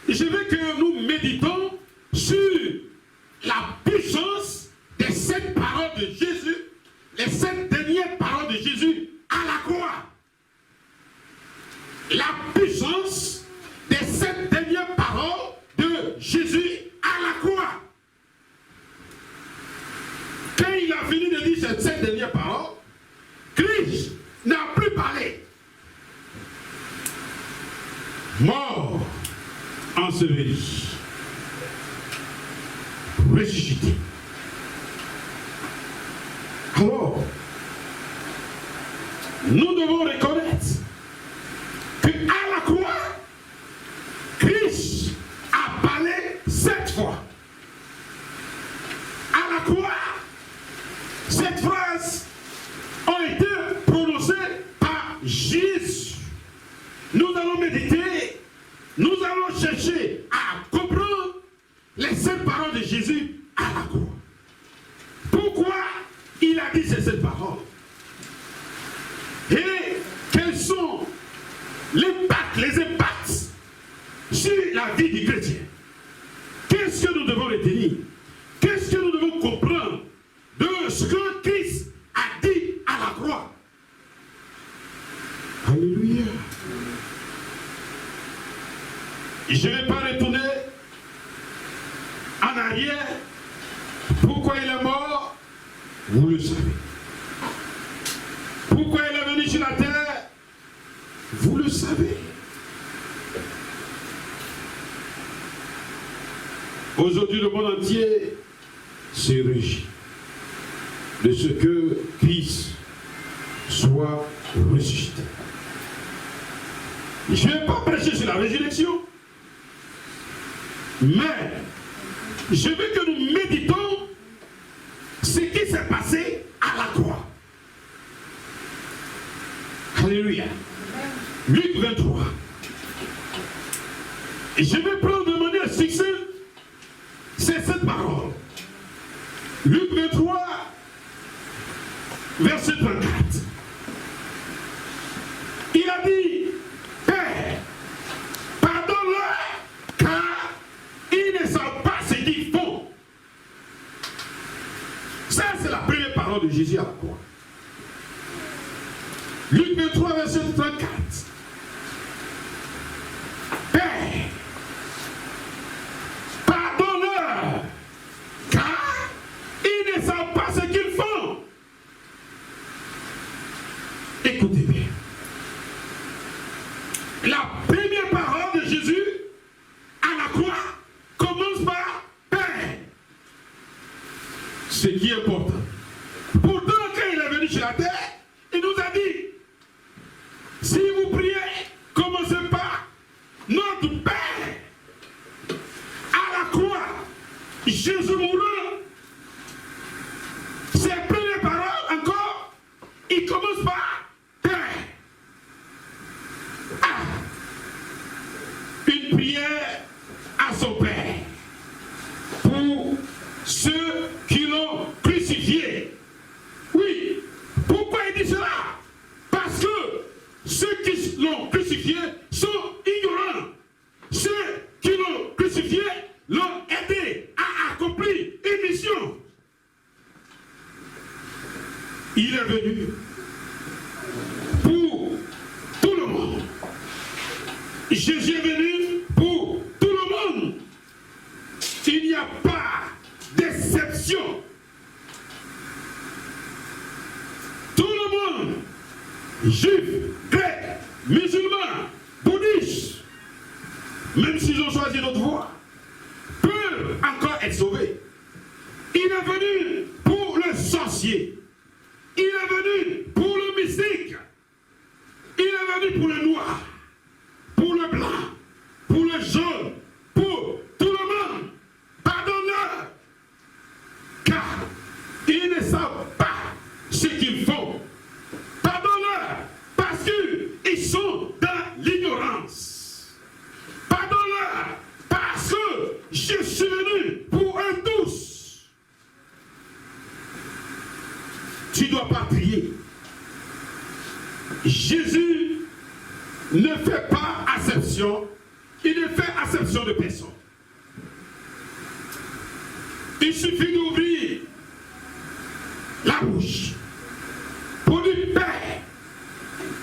Je veux que nous méditons sur la puissance des 7 paroles de Jésus, les 7 dernières paroles de Jésus à la croix. La puissance des 7 dernières paroles de Jésus à la croix. Quand il a fini de dire ces 7 dernières paroles, Christ n'a plus parlé. Mort, enseveli, ressuscité. Alors, nous devons reconnaître qu'à la croix, Christ a parlé 7 fois. À la croix, cette phrase a été prononcée par Jésus. Nous allons méditer, nous allons chercher à comprendre les 7 paroles de Jésus à la croix. Pourquoi il a dit ces 7 paroles? Et quels sont les impacts sur la vie du chrétien? Qu'est-ce que nous devons retenir? Qu'est-ce que nous devons comprendre de ce que Christ a dit à la croix? Alléluia. Je ne vais pas retourner en arrière. Pourquoi il est mort? Vous le savez. Pourquoi il est venu sur la terre? Vous le savez. Aujourd'hui, le monde entier se réjouit de ce que Christ soit ressuscité. Je ne vais pas prêcher sur la résurrection, mais je veux que nous méditons ce qui s'est passé à la croix. Alléluia. Luc 23. Et je vais prendre de manière succincte ces 7 paroles. Luc 23, verset 34. Il a dit, Père, pardonne-leur, car ils ne savent pas ce qu'ils font. Ça, c'est la première parole de Jésus à la croix. Luc 23, verset 34. Père, pardonne-leur, car ils ne savent pas ce qu'ils font. Écoutez bien. La première parole de Jésus à la croix commence par Père. Ce qui est important. Pourtant, quand il est venu sur la terre, il nous a dit, si vous priez, commencez par notre Père. À la croix, Jésus mourant, ses premières paroles encore, il commence par Père. Ah, une prière à son Père pour ceux qui l'ont crucifié. Oui, pourquoi il dit cela? Parce que ceux qui l'ont crucifié sont ignorants. Ceux qui l'ont crucifié l'ont aidé à accomplir une mission. Il est venu pour tout le monde. Jésus est venu pour tout le monde. Il n'y a pas d'exception. Tout le monde, juifs, grecs, musulmans, bouddhistes, même s'ils ont choisi notre voie, peuvent encore être sauvés. Il est venu pour le sorcier. Il est venu pour le mystique. Il est venu pour le noir, pour le blanc, pour le jaune, pour tout le monde. Pardonne-leur, car ils ne savent pas ce qu'ils font. Pardonne-leur, parce qu'ils sont dans l'ignorance. Pardonne-leur, parce que je suis venu Jésus ne fait pas acception, il ne fait acception de personne. Il suffit d'ouvrir la bouche pour dire, Père,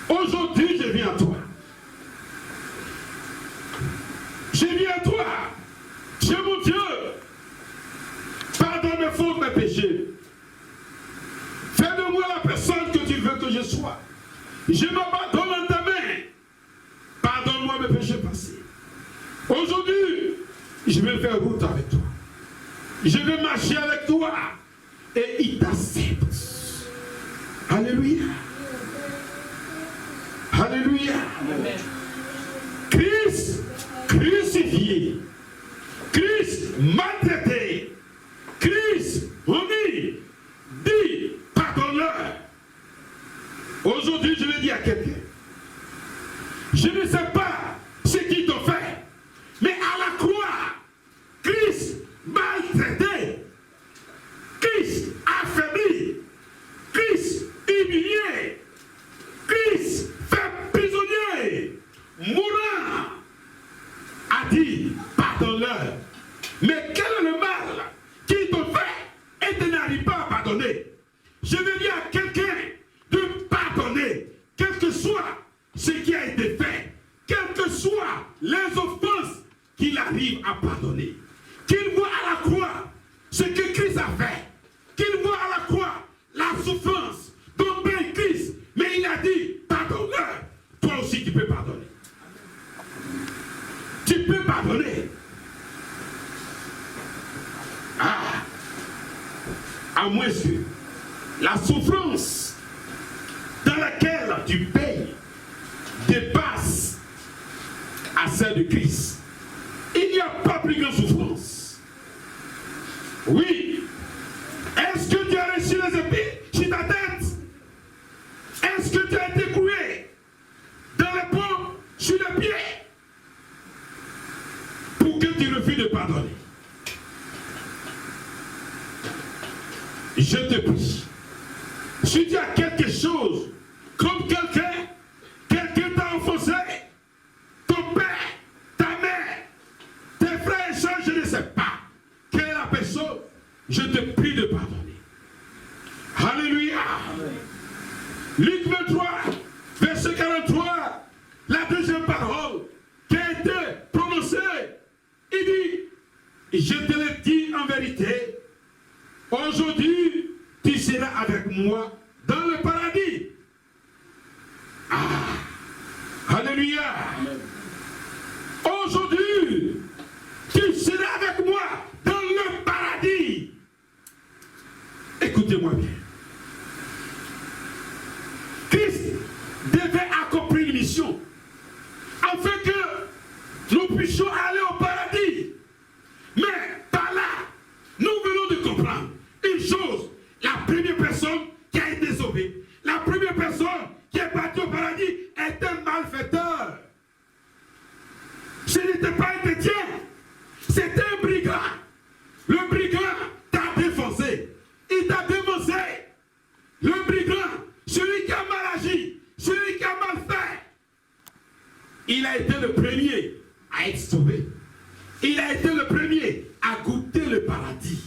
aujourd'hui je viens à toi. Je viens à toi. Dieu mon Dieu, pardonne mes fautes, mes péchés. Fais de moi la personne que tu veux que je sois. Je m'abandonne en ta main. Pardonne-moi mes péchés passés. Aujourd'hui, je vais faire route avec toi. Je vais marcher avec toi. Et il t'accepte. Alléluia. Alléluia. Amen. Christ crucifié. Christ maltraité. Christ remis. Dit, pardonne-leur. Aujourd'hui, je vais dire à quelqu'un. Je ne sais pas ce qu'ils t'ont fait. Mais à la croix, Christ maltraité. Christ affaibli. Christ humilié. Christ fait prisonnier. Mourant. A dit, pardonne-leur. Mais quel est le mal qu'ils t'ont fait et tu n'arrives pas à pardonner? Je veux dire à quelqu'un de pardonner, quel que soit ce qui a été fait, quelles que soient les offenses qu'il arrive à pardonner. Qu'il voit à la croix ce que Christ a fait, qu'il voit à la croix la souffrance dont paye Christ, mais il a dit, pardonne-leur. Toi aussi tu peux pardonner. Tu peux pardonner. Ah, à moins que la souffrance dans laquelle tu payes dépasse à celle de Christ. Il n'y a pas plus grande souffrance. Oui. Est-ce que tu as reçu les épées sur ta tête? Est-ce que tu as été coué dans les pommes, sur les pieds, pour que tu refuses de pardonner? Je te prie. Si tu as quelque chose, comme quelqu'un t'a offensé, ton père, ta mère, tes frères et soeurs, je ne sais pas quelle est la personne, je te prie de pardonner. Alléluia. Luc 23, verset 43, la deuxième parole qui a été prononcée, il dit, je te le dis en vérité, aujourd'hui, tu seras avec moi dans le paradis. Ah, alléluia. Aujourd'hui, tu seras avec moi dans le paradis. Écoutez-moi bien. Christ devait accomplir une mission afin que nous puissions aller au paradis. Mais par là, nous venons de comprendre une chose. La première personne qui a été sauvée, la première personne qui est partie au paradis est un malfaiteur. Ce n'était pas un chrétien, c'était un brigand. Le brigand t'a défoncé, il t'a défoncé. Le brigand, celui qui a mal agi, celui qui a mal fait, il a été le premier à être sauvé. Il a été le premier à goûter le paradis.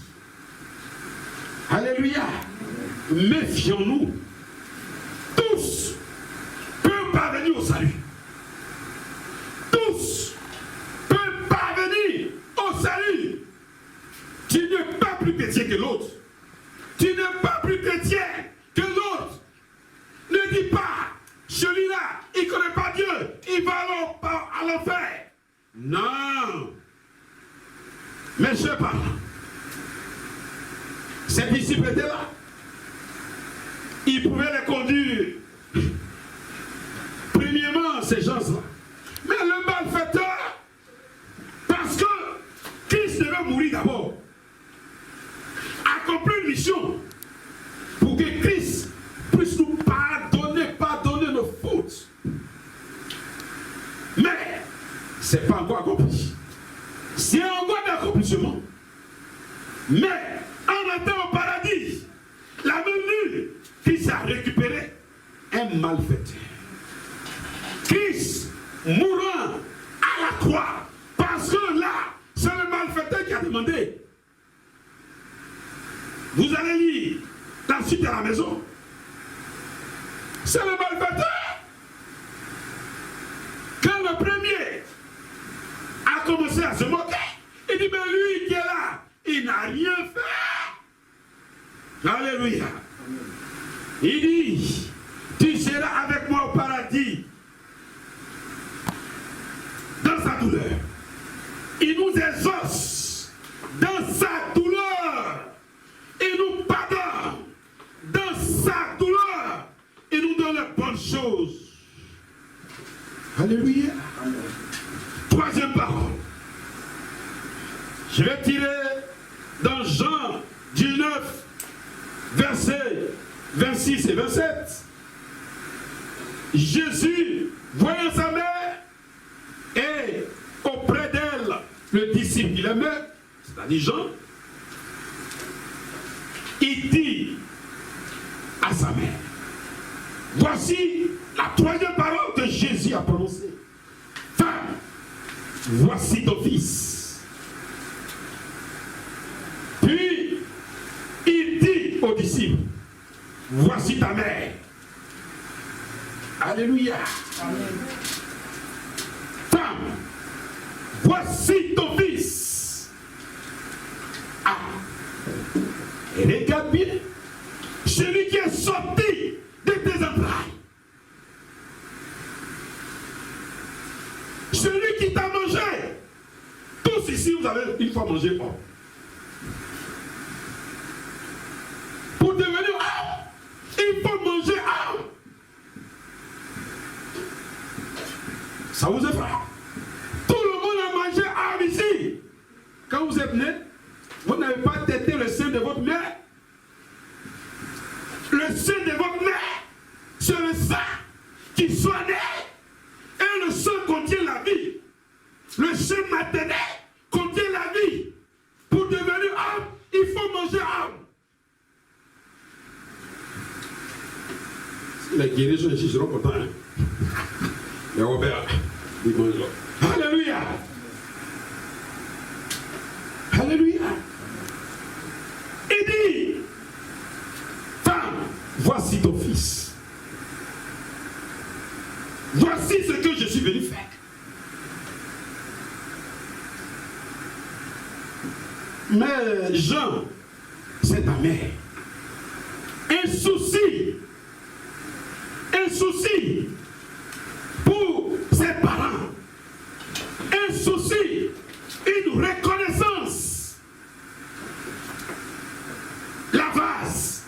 Alléluia. Méfions-nous. Tous peuvent parvenir au salut. Tous peuvent parvenir au salut. Tu n'es pas plus chrétien que l'autre. Tu n'es pas plus chrétien que l'autre. Ne dis pas, celui-là, il ne connaît pas Dieu, il va à l'enfer. Non. Mes chers parents, ces disciples étaient là. Ils pouvaient les conduire. Premièrement, ces gens-là. Mais le malfaiteur, parce que Christ devait mourir d'abord, accomplir une mission pour que Christ puisse nous pardonner nos fautes. Mais ce n'est pas encore accompli. C'est encore d'accomplissement. Mais en étant au paradis, la même nuit, Christ a récupéré un malfaiteur. mourant à la croix. Parce que là, c'est le malfaiteur qui a demandé. Vous allez lire la suite à la maison. C'est le malfaiteur. Quand le premier a commencé à se moquer, il dit, mais lui qui est là, il n'a rien fait. Alléluia. Il dit, tu seras avec moi au paradis. Dans sa douleur. Il nous exauce dans sa douleur. Il nous pardonne dans sa douleur. Il nous donne les bonnes choses. Alléluia. Troisième parole. Je vais tirer dans Jean 19, versets 26 et 27. Jésus, voyant sa mère, et auprès d'elle, le disciple qu'il aimait, c'est-à-dire Jean, il dit à sa mère, voici la troisième parole que Jésus a prononcée. Femme, voici ton fils. Puis, il dit aux disciples, voici ta mère. Alléluia. Amen. Femme, voici ton fils. Ah, et regarde bien, celui qui est sorti de tes entrailles, celui qui t'a mangé. Tous ici, vous avez une fois mangé homme. Pour devenir homme, il faut manger homme. Ça vous effraie? Tout le monde a mangé homme ici. Quand vous êtes né, vous n'avez pas tété le sein de votre mère. Le sein de votre mère, c'est le sang qui soigne. Et le sang contient la vie. Le sein maternel contient la vie. Pour devenir homme, il faut manger homme. Les guérisseurs ici seront contents. Hein? Et Robert, il mange. Alléluia. Alléluia. Il dit, femme, voici ton fils. Voici ce que je suis venu faire. Mais Jean, c'est ta mère. Un souci pour ses parents. Un souci, une reconnaissance. La vase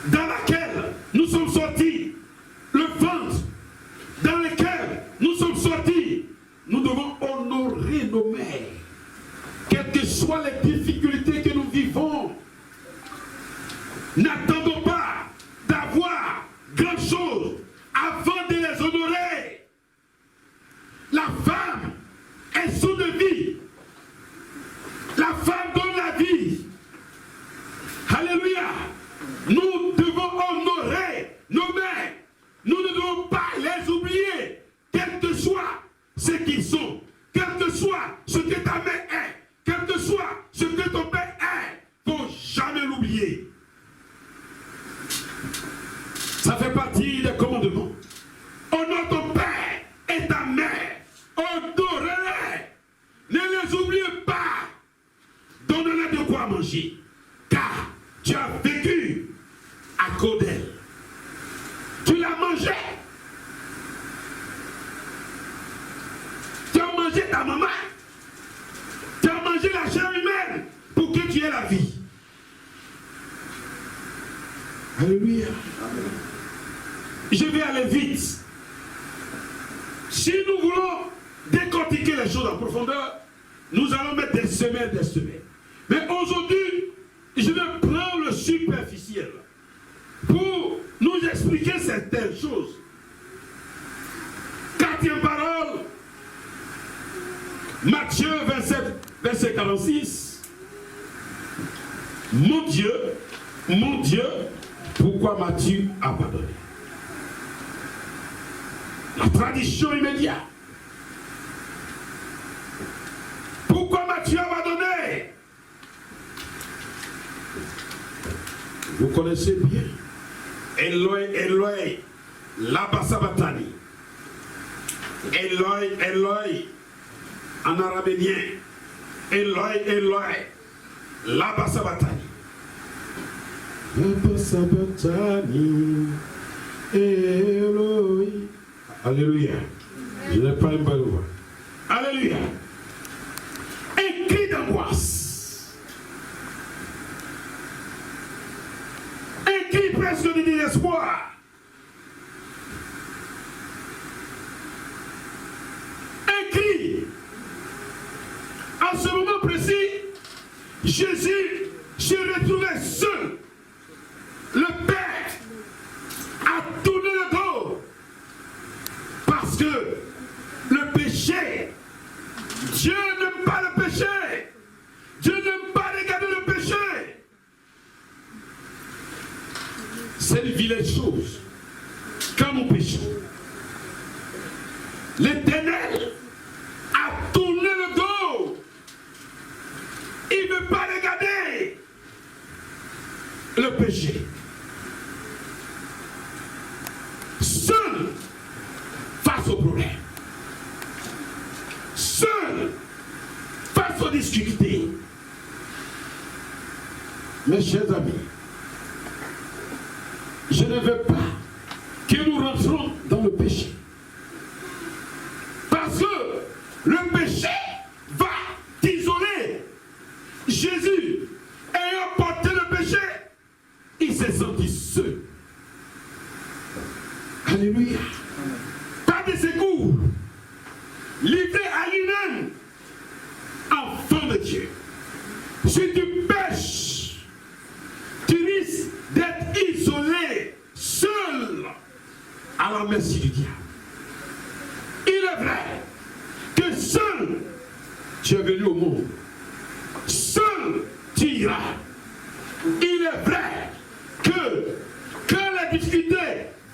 dans laquelle nous sommes sortis, le ventre dans lequel nous sommes sortis, nous devons honorer nos mères. Quelles que soient les difficultés que nous vivons, n'attendons pas d'avoir grand chose avant de les honorer. La femme est source de vie. La femme donne la vie. Alléluia. Nous devons honorer nos mères. Nous ne devons pas les oublier, quel que soit ce qu'ils sont, quel que soit ce que ta mère est, quel que soit ce que ton père est. Il ne faut jamais l'oublier. Ça fait partie des commandements. Honore ton père et ta mère. Honore-les. Ne les oublie pas. Donne-leur de quoi manger. Car tu as vécu à cause d'elle. Tu l'as mangé. Tu as mangé ta maman. Tu as mangé la chair humaine pour que tu aies la vie. Alléluia. Je vais aller vite. Si nous voulons décortiquer les choses en profondeur, nous allons mettre des semaines. Mais aujourd'hui, je vais prendre le superficiel pour nous expliquer certaines choses. Quatrième parole, Matthieu 27, verset 46. Mon Dieu, pourquoi m'as-tu abandonné? La tradition immédiate. Vous connaissez bien. Eloi, Eloi, lama sabachthani. Eloi, Eloi, en araménien. Eloi, Eloi, lama sabachthani. Lama sabachthani. Eloi. Alléluia. Je n'ai pas une bonne voix. Alléluia. Un cri d'angoisse. Un cri presque de désespoir. Un cri. À ce moment précis, Jésus se retrouvait seul. Le Père a tourné le dos. Parce que le péché, Dieu n'aime pas le péché. Dieu n'aime pas regarder le péché. C'est une vilaine chose. Quand nous péchons, l'Éternel a tourné le dos. Il ne veut pas regarder le péché. Seul face au problème. Seul face aux difficultés. Mes chers amis, je ne veux pas que nous rentrons dans le péché. Parce que le péché va t'isoler. Jésus, ayant porté le péché, il s'est senti seul. Alléluia. Pas de secours. Livré à lui-même. Enfant de Dieu. Si tu pêches, tu risques d'être isolé, seul, à la merci du diable. Il est vrai que seul tu es venu au monde. Seul tu iras. Il est vrai que quand la difficulté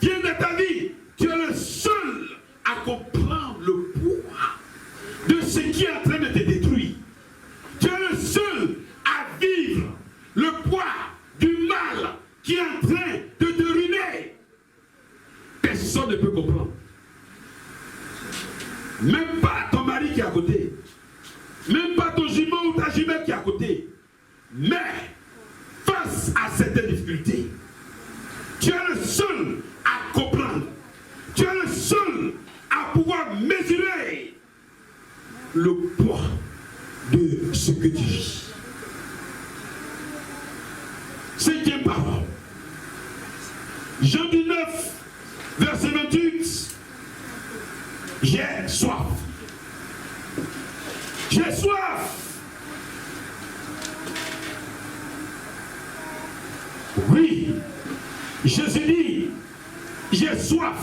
vient de ta vie, tu es le seul à comprendre le poids de ce qui est en train de te détruire. Tu es le seul à vivre le poids du mal qui est en train de te ruiner. Personne ne peut comprendre. Même pas ton mari qui est à côté. Même pas ton jumeau ou ta jumelle qui est à côté. Mais face à certaines difficultés, tu es le seul à comprendre. Tu es le seul à pouvoir mesurer le poids de ce que tu vis. Cinquième parole. Jean 19, verset 28. J'ai soif. J'ai soif. Oui, Jésus dit, j'ai soif.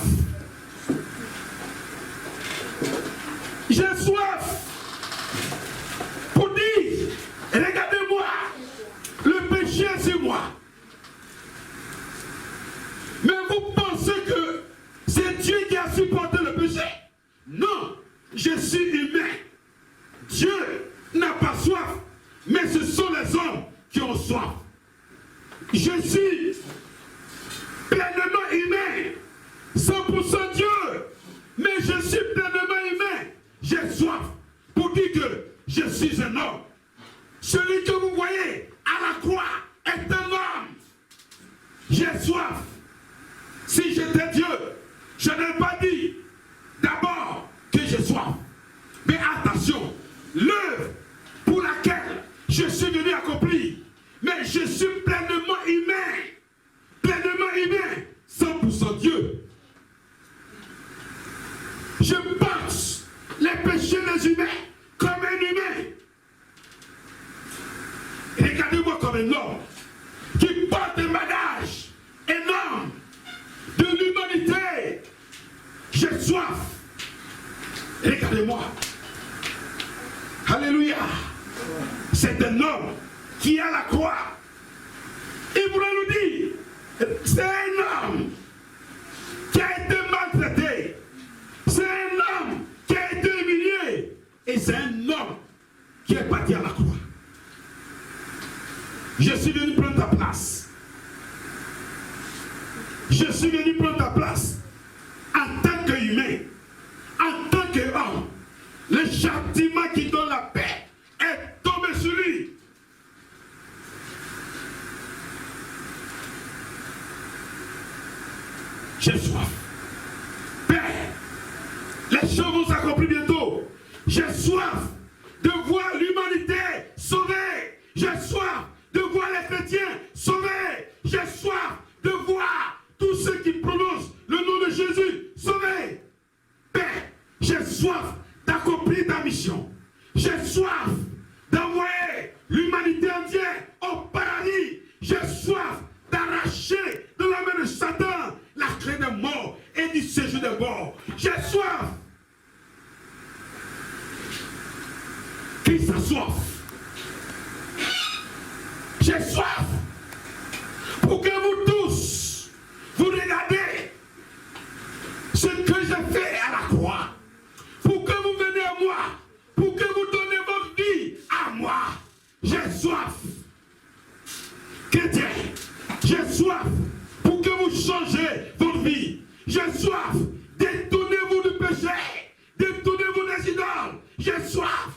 J'ai soif. Pour dire, regardez-moi, le péché c'est moi. Mais vous pensez que c'est Dieu qui a supporté le péché? Non, je suis humain. Dieu n'a pas soif, mais ce sont les hommes qui ont soif. Je suis pleinement humain, 100% Dieu, mais je suis pleinement humain. J'ai soif pour dire que je suis un homme. Celui que vous voyez à la croix est un homme. J'ai soif. Si j'étais Dieu, je n'ai pas dit d'abord que j'ai soif. Mais attention, l'œuvre pour laquelle je suis venu accomplir, mais je suis pleinement humain, 100% Dieu. Je porte les péchés des humains comme un humain. Regardez-moi comme un homme qui porte un bagage énorme de l'humanité. J'ai soif. Regardez-moi. Alléluia. C'est un homme qui est à la croix. Il voulait nous dire, c'est un homme qui a été maltraité. C'est un homme qui a été humilié. Et c'est un homme qui est parti à la croix. Je suis venu prendre ta place. châtiment qui donne la paix est tombé sur lui. J'ai soif. Père, les choses vont s'accomplir bientôt. J'ai soif de voir l'humanité sauvée. J'ai soif de voir les chrétiens sauvés. J'ai soif de voir tous ceux qui prononcent le nom de Jésus sauvés. Père, j'ai soif d'accomplir ta mission. J'ai soif d'envoyer l'humanité entière au paradis. J'ai soif d'arracher de la main de Satan la clé des morts et du séjour des morts. J'ai soif. Christ a soif. J'ai soif pour que vous tous, vous regardez ce que j'ai fait à la croix, pour que vous venez à moi, pour que vous donnez votre vie à moi. J'ai soif. Chrétien, j'ai soif pour que vous changez votre vie. J'ai soif. Détournez-vous du péché. Détournez-vous des idoles. J'ai soif.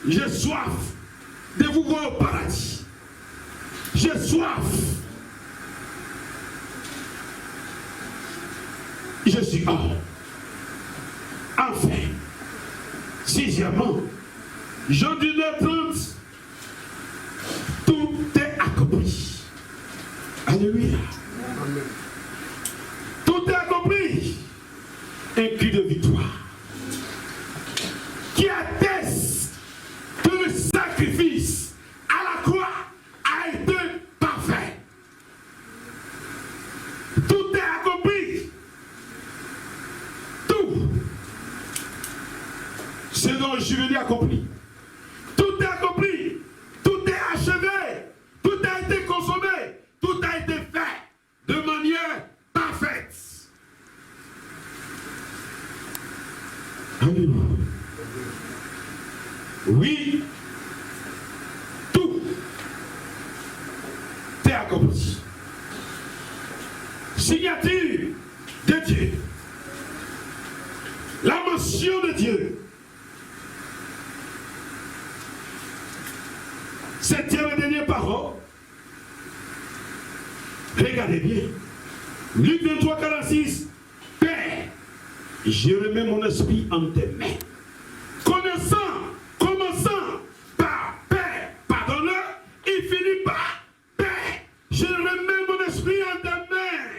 J'ai soif de vous voir au paradis. J'ai soif. Je suis hors. Enfin, sixièmement, Jean 19:30, tout est accompli. Alléluia. Amen. Tout est accompli. Un cri de victoire qui atteste que le sacrifice à la croix a été parfait. Tout est accompli. Tout ce dont je suis venu accompli. Tout est accompli. Tout est achevé. Tout a été consommé. Tout a été fait de manière parfaite. Alléluia. Oui, tout est accompli. Signature de Dieu. La mention de Dieu. Septième et dernière parole. Regardez bien. Luc 23, 46. Père, je remets mon esprit en tes mains. Commençant par Père, pardonne-le, il finit par Père, je remets mon esprit en tes mains.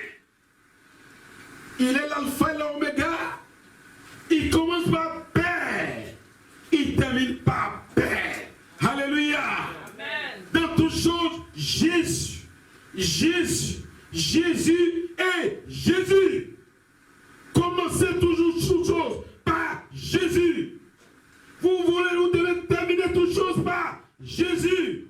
Il est l'alpha et l'oméga. Il commence par Père, il termine par Père. Alléluia. Amen. Dans toutes choses, Jésus et Jésus. Commencez toujours toutes choses par Jésus. Vous devez terminer toutes choses par Jésus.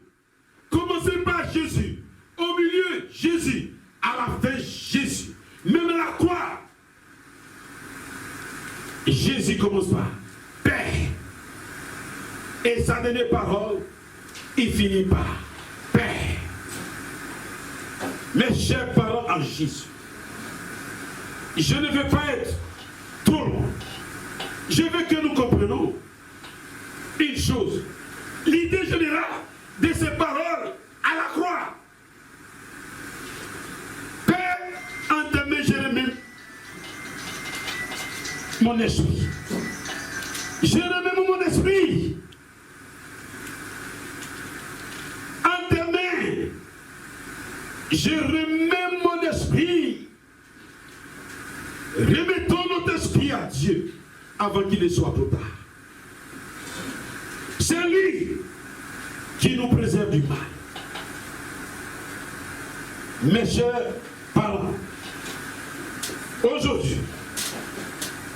Commencez par Jésus. Au milieu, Jésus. À la fin, Jésus. Même à la croix, Jésus commence par Père. Et sa dernière parole, il finit par Père. Mes chers parents en Jésus, je ne veux pas être trop long. Je veux que nous comprenions une chose. L'idée générale de ces paroles à la croix. Père, en tes mains, je remets mon esprit. Je remets mon esprit. En tes mains, je remets mon esprit. Remettons notre esprit à Dieu avant qu'il ne soit trop tard. C'est lui qui nous préserve du mal. Mes chers parents, aujourd'hui,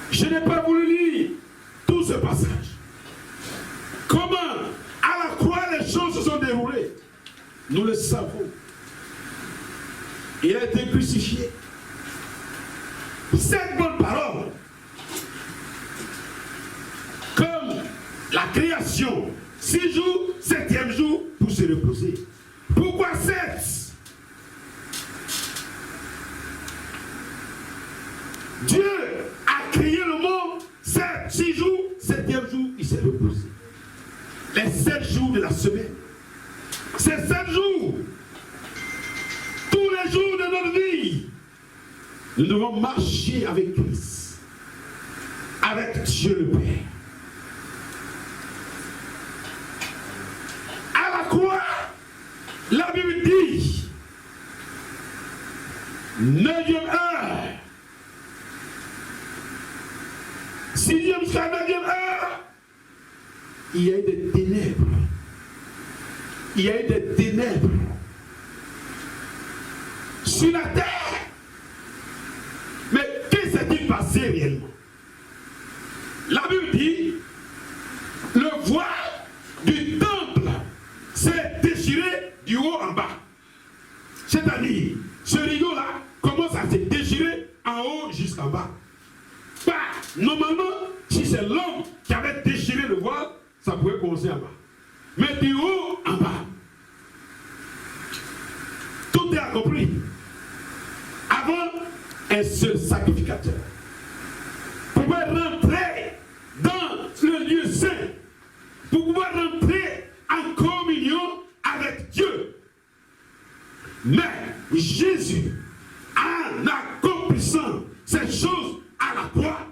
je n'ai pas voulu lire tout ce passage. Comment à la croix les choses se sont déroulées, nous le savons. Il a été crucifié. Cette bonne parole, comme la création, 6 jours, 7e jour, pour se reposer. Pourquoi 7? Dieu a créé le monde 6 jours, devons marcher avec Christ, avec Dieu le Père. À la croix, la Bible dit, 9e heure, 6e jusqu'à 9e heure, il y a eu des ténèbres. Il y a eu des ténèbres sur la terre. Mais qu'est-ce qui s'est passé réellement? La Bible dit, le voile du temple s'est déchiré du haut en bas. C'est-à-dire, ce rideau-là commence à se déchirer en haut jusqu'en bas. Bah, normalement, si c'est l'homme qui avait déchiré le voile, ça pouvait commencer en bas. Mais du haut en bas. Tout est accompli. Avant, un seul sacrificateur pouvait rentrer dans le lieu saint pour pouvoir rentrer en communion avec Dieu. Mais Jésus, en accomplissant ces choses à la croix,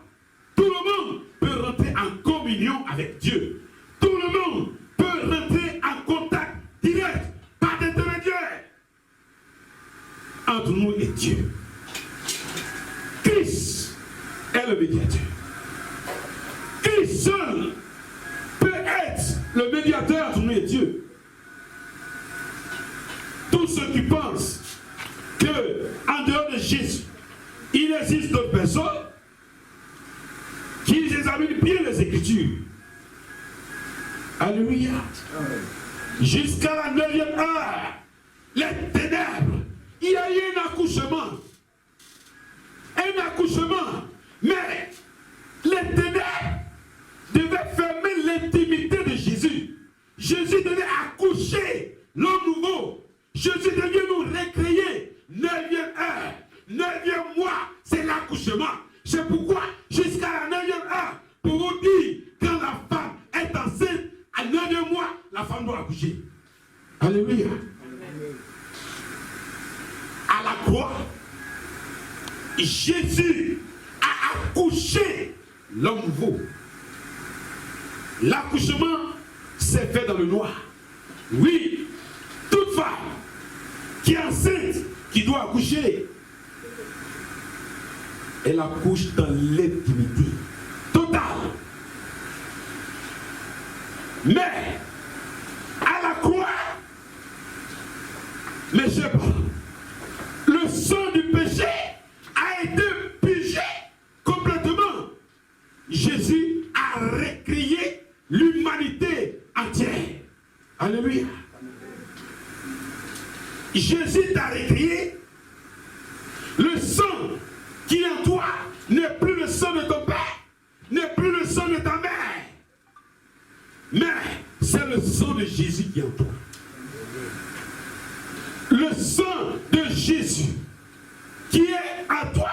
tout le monde peut rentrer en communion avec Dieu. Tout le monde peut rentrer en contact direct, pas d'intermédiaire, entre nous et Dieu. Christ est le médiateur. Christ seul peut être le médiateur entre nous et Dieu. Tous ceux qui pensent qu'en dehors de Jésus, il existe d'autres personnes qui examinent bien les Écritures. Alléluia. Jusqu'à la 9e heure, les ténèbres, il y a eu un accouchement. Un accouchement. Mais les ténèbres devaient fermer l'intimité de Jésus. Jésus devait accoucher l'homme nouveau. Jésus devait nous recréer. 9e heure, 9e mois, c'est l'accouchement. C'est pourquoi, jusqu'à la 9e heure, pour vous dire, quand la femme est enceinte, à 9e mois, la femme doit accoucher. Alléluia. À la croix, Jésus a accouché l'homme nouveau. L'accouchement s'est fait dans le noir. Oui, toute femme qui est enceinte, qui doit accoucher, elle accouche dans l'intimité totale. Mais à la croix, mes chers parents, le sang du péché a été purgé complètement. Jésus a recréé l'humanité entière. Alléluia. Jésus t'a recréé. Le sang qui est en toi n'est plus le sang de ton père, n'est plus le sang de ta mère, mais c'est le sang de Jésus qui est en toi. Le sang de Jésus qui est en toi.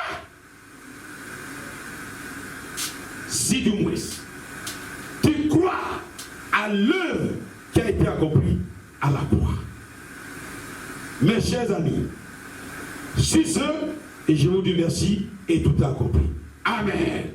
Si du moins tu crois à l'œuvre qui a été accomplie à la croix. Mes chers amis, sur ce, et je vous dis merci et tout est accompli. Amen.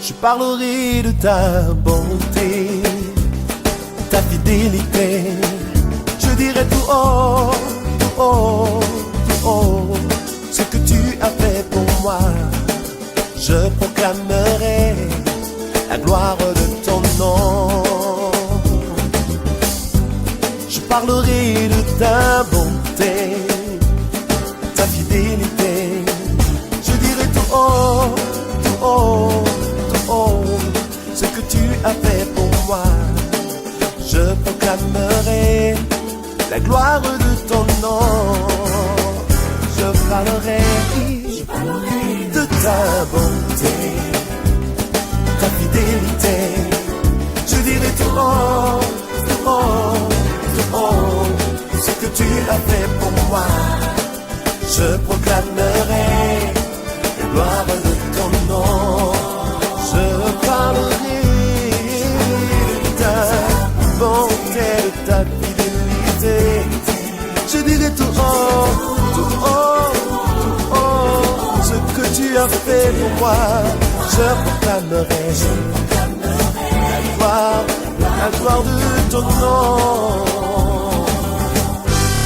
Je parlerai de ta bonté, ta fidélité. Je dirai tout haut, tout haut, tout haut, ce que tu as fait pour moi. Je proclamerai la gloire de ton nom. Je parlerai de ta bonté, ta fidélité. Je dirai tout haut, tout haut, tout haut, ce que tu as fait pour moi. Je proclamerai la gloire de ton nom. Je parlerai de ta bonté, ta fidélité. Je dirai tout haut, tout haut, tout haut, ce que tu as fait pour moi. Je proclamerai moi, je proclamerai la gloire de ton nom.